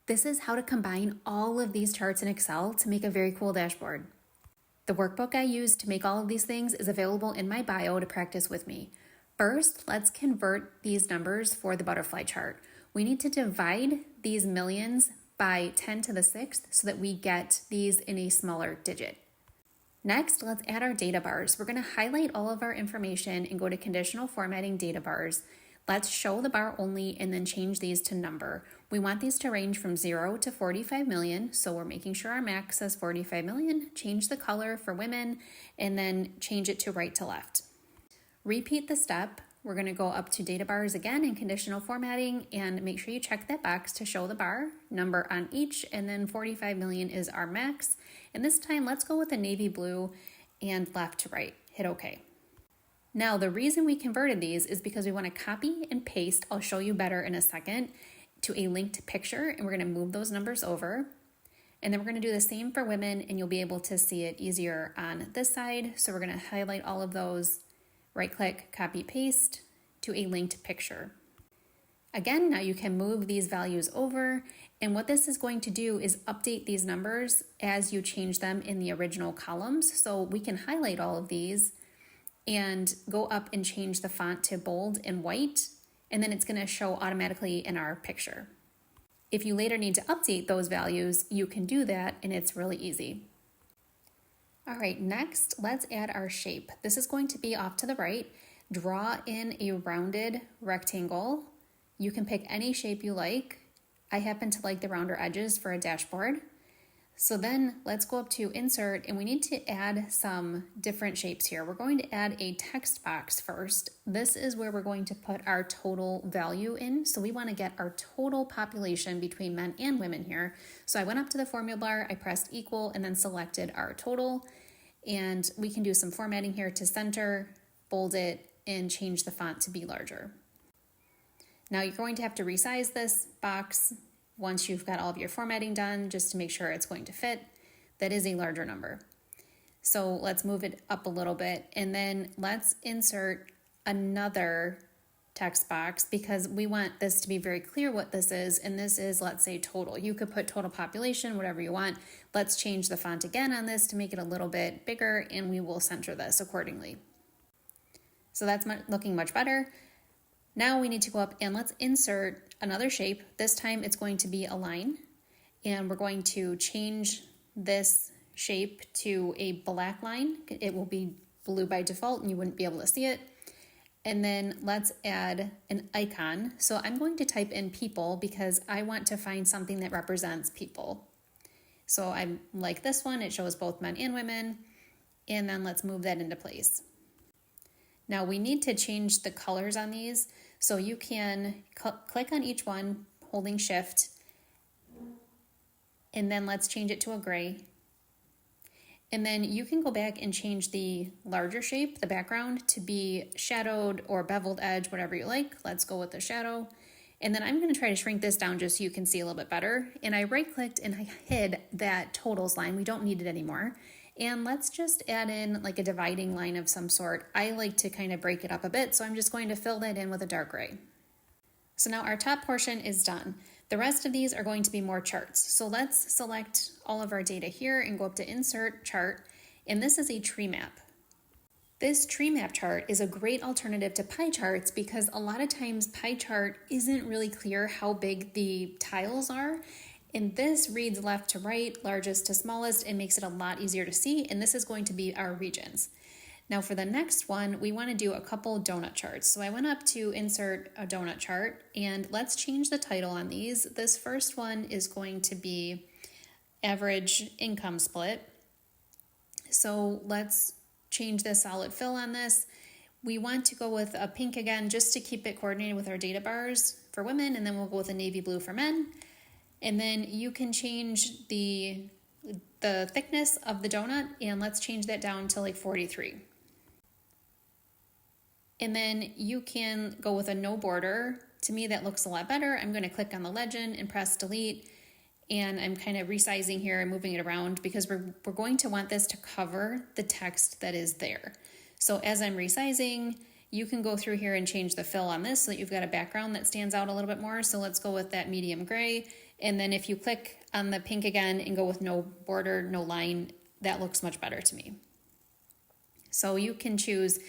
This is how to combine all of these charts in Excel to make a very cool dashboard. The workbook I used to make all of these things is available in my bio to practice with me. First, let's convert these numbers for the butterfly chart. We need to divide these millions by 10 to the 6th so that we get these in a smaller digit. Next, let's add our data bars. We're going to highlight all of our information and go to conditional formatting data bars. Let's show the bar only and then change these to number. We want these to range from 0 to 45 million, so we're making sure our max says 45 million. Change the color for women and then change it to right to left. Repeat the step. We're going to go up to data bars again in conditional formatting and make sure you check that box to show the bar, number on each, and then 45 million is our max. And this time, let's go with a navy blue and left to right. Hit OK. Now, the reason we converted these is because we want to copy and paste, I'll show you better in a second, to a linked picture, and we're going to move those numbers over. And then we're going to do the same for women, and you'll be able to see it easier on this side. So we're going to highlight all of those, right-click, copy, paste to a linked picture. Again, now you can move these values over, and what this is going to do is update these numbers as you change them in the original columns. So we can highlight all of these and go up and change the font to bold and white, and then it's going to show automatically in our picture. If you later need to update those values, you can do that, and it's really easy. All right, next, let's add our shape. This is going to be off to the right. Draw in a rounded rectangle. You can pick any shape you like. I happen to like the rounder edges for a dashboard. So then let's go up to insert, and we need to add some different shapes here. We're going to add a text box first. This is where we're going to put our total value in. So we want to get our total population between men and women here. So I went up to the formula bar, I pressed equal, and then selected our total. And we can do some formatting here to center, bold it, and change the font to be larger. Now you're going to have to resize this box once you've got all of your formatting done, just to make sure it's going to fit. That is a larger number. So let's move it up a little bit, and then let's insert another text box because we want this to be very clear what this is, and this is, let's say, total. You could put total population, whatever you want. Let's change the font again on this to make it a little bit bigger, and we will center this accordingly. So that's looking much better. Now we need to go up and let's insert another shape. This time it's going to be a line, and we're going to change this shape to a black line. It will be blue by default and you wouldn't be able to see it. And then let's add an icon. So I'm going to type in people because I want to find something that represents people. So I like this one. It shows both men and women. And then let's move that into place. Now we need to change the colors on these. So you can click on each one, holding shift, and then let's change it to a gray. And then you can go back and change the larger shape, the background, to be shadowed or beveled edge, whatever you like. Let's go with the shadow. And then I'm going to try to shrink this down just so you can see a little bit better. And I right-clicked and I hid that totals line. We don't need it anymore. And let's just add in like a dividing line of some sort. I like to kind of break it up a bit, so I'm just going to fill that in with a dark gray. So now our top portion is done. The rest of these are going to be more charts. So let's select all of our data here and go up to Insert Chart, and this is a tree map. This tree map chart is a great alternative to pie charts because a lot of times pie chart isn't really clear how big the tiles are. And this reads left to right, largest to smallest, and makes it a lot easier to see. And this is going to be our regions. Now for the next one, we want to do a couple donut charts. So I went up to insert a donut chart, and let's change the title on these. This first one is going to be average income split. So let's change the solid fill on this. We want to go with a pink again, just to keep it coordinated with our data bars for women, and then we'll go with a navy blue for men. And then you can change the thickness of the donut, and let's change that down to like 43. And then you can go with a no border. To me, that looks a lot better. I'm going to click on the legend and press delete. And I'm kind of resizing here and moving it around because we're going to want this to cover the text that is there. So as I'm resizing, you can go through here and change the fill on this so that you've got a background that stands out a little bit more. So let's go with that medium gray, And then if you click on the pink again and go with no border, no line, that looks much better to me. So you can choose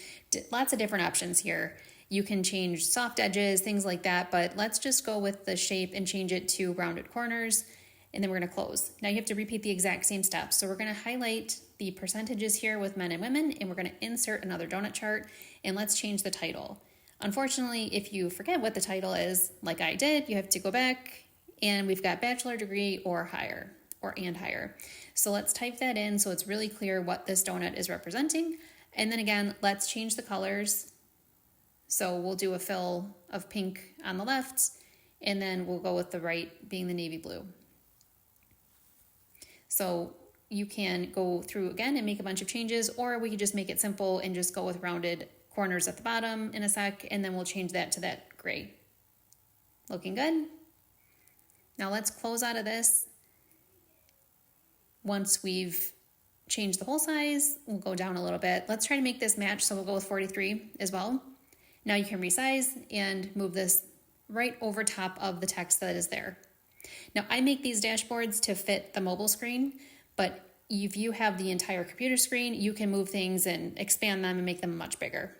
lots of different options here. You can change soft edges, things like that, but let's just go with the shape and change it to rounded corners, and then we're gonna close. Now you have to repeat the exact same steps. So we're gonna highlight the percentages here with men and women, and we're gonna insert another donut chart, and let's change the title. Unfortunately, if you forget what the title is, like I did, you have to go back, and we've got bachelor degree or higher, and higher. So let's type that in so it's really clear what this donut is representing. And then again, let's change the colors. So we'll do a fill of pink on the left, and then we'll go with the right being the navy blue. So you can go through again and make a bunch of changes, or we could just make it simple and just go with rounded corners at the bottom in a sec, and then we'll change that to that gray. Looking good. Now let's close out of this. Once we've changed the whole size, we'll go down a little bit. Let's try to make this match, so we'll go with 43 as well. Now you can resize and move this right over top of the text that is there. Now I make these dashboards to fit the mobile screen, but if you have the entire computer screen, you can move things and expand them and make them much bigger.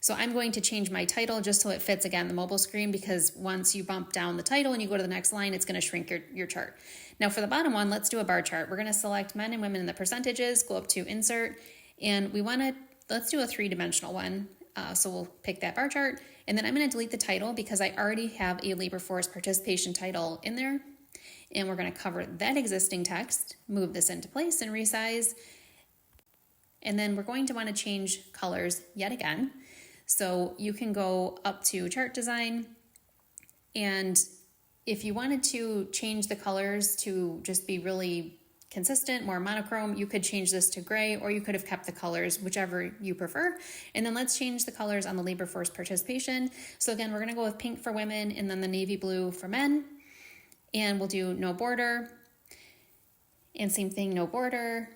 So I'm going to change my title just so it fits, again, the mobile screen, because once you bump down the title and you go to the next line, it's going to shrink your chart. Now for the bottom one, let's do a bar chart. We're going to select men and women in the percentages, go up to insert, and let's do a 3-dimensional one. So we'll pick that bar chart, and then I'm going to delete the title because I already have a labor force participation title in there. And we're going to cover that existing text, move this into place and resize. And then we're going to want to change colors yet again. So you can go up to chart design, and if you wanted to change the colors to just be really consistent, more monochrome, you could change this to gray, or you could have kept the colors, whichever you prefer. And then let's change the colors on the labor force participation. So again, we're going to go with pink for women and then the navy blue for men. And we'll do no border, and same thing, no border.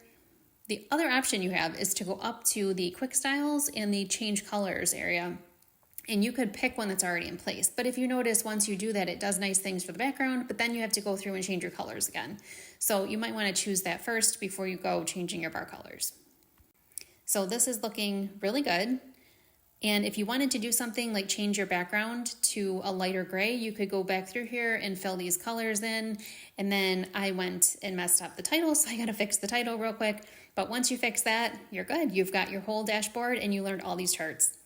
The other option you have is to go up to the quick styles and the change colors area, and you could pick one that's already in place. But if you notice, once you do that, it does nice things for the background, but then you have to go through and change your colors again. So you might want to choose that first before you go changing your bar colors. So this is looking really good. And if you wanted to do something like change your background to a lighter gray, you could go back through here and fill these colors in. And then I went and messed up the title, so I got to fix the title real quick. But once you fix that, you're good. You've got your whole dashboard and you learned all these charts.